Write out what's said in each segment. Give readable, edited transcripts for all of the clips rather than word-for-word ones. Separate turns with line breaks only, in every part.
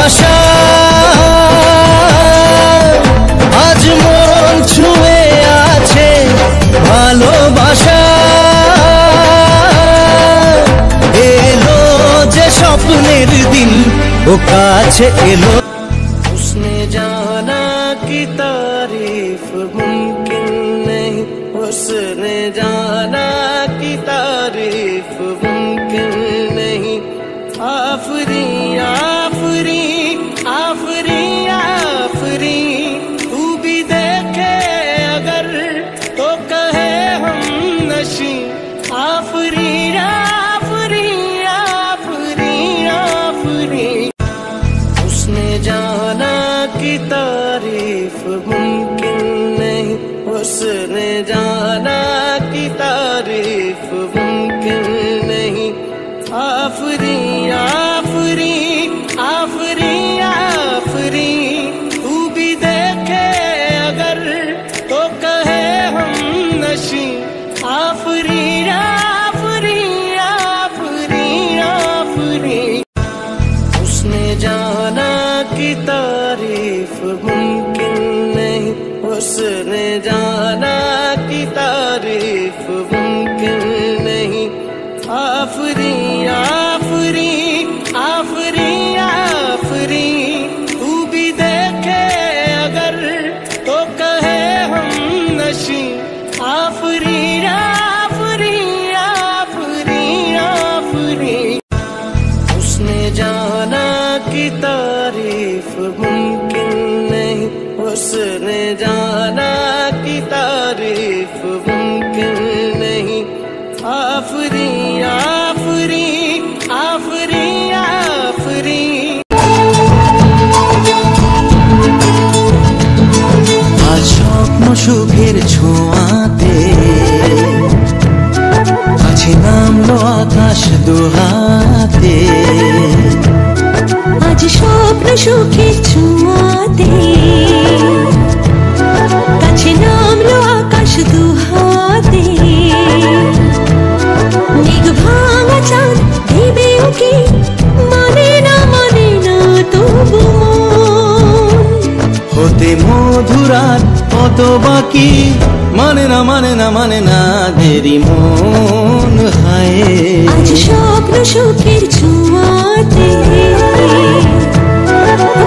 ভালোবাসা আজ মন ছুঁয়ে আছে, ভালোবাসা এলো যে স্বপ্নের দিন ও কাছে এলো। उसने जाना कि तारीफ मुमकिन नहीं, उसने जाना कि तारीफ मुमकिन नहीं। आफरी आफरी आफरी आफरी तू भी देखे अगर तो कहे हम नशी। आफरी आफरी आफरी आफरी उसने जाना कि तारीफ मुमकिन नहीं, उसने जाना कि तारीफ मुमकिन नहीं। आफरी आफरी आफरी आफरी तू भी देखे अगर तो कहे हम नशी। आफरी आफरी आफरी आफरी उसने जाना कि तारीफ मुमकिन नहीं, उसने जाना कि तारीफ मुमकिन नहीं। आफरी आफरी आफरी आफरी तू भी देखे अगर तो कहे हम नशी। आफरी आफरी आफरी आफरी उसने जाना कि तारीफ मुमकिन नहीं, उसने जाना कि तारीफ मुमकिन नहीं। आफरी आफरी आफरी आफरी আজ স্বপ্ন সুখের ছোঁয়াতে কাছে নামলো আকাশ দুহাতে।
আজ স্বপ্ন সুখের ছোঁয়াতে কাছে নামলো আকাশ দুহাতে। মেঘ ভাঙা চাঁদ দেবে ওকে মানে না তবু মন।
হতে মধুরাত কত বাকি মানে না দেরি মন হায়।
আজ স্বপ্ন সুখের ছোঁয়াতে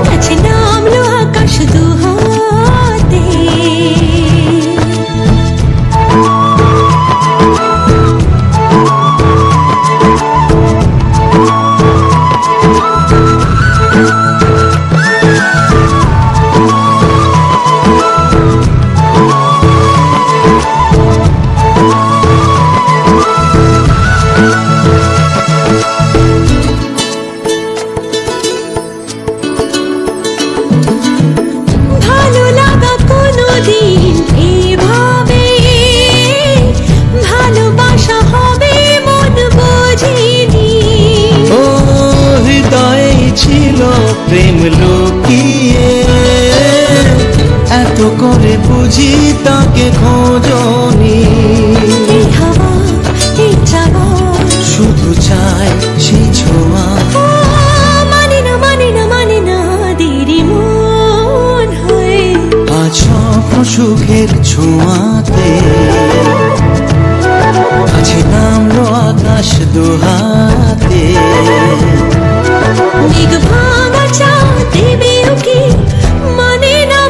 কাছে নামলো আকাশ দুহাতে।
প্রেম লুকিয়ে এত করে বুঝি তাকে খোঁজনি।
এই হাওয়া এই চাওয়া
শুধু চায় সেই ছোঁয়া।
মানে না দেরি মন হয়ে।
আজ স্বপ্ন সুখের ছোঁয়াতে কাছে নামলো আকাশ দুহাতে।
মেঘ ভাঙা চাঁদ দেবে ওকে মানে না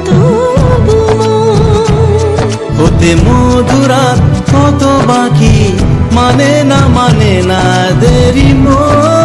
তবু মন।
হতে মধুরাত কত বাকি মানে না দেরি মন।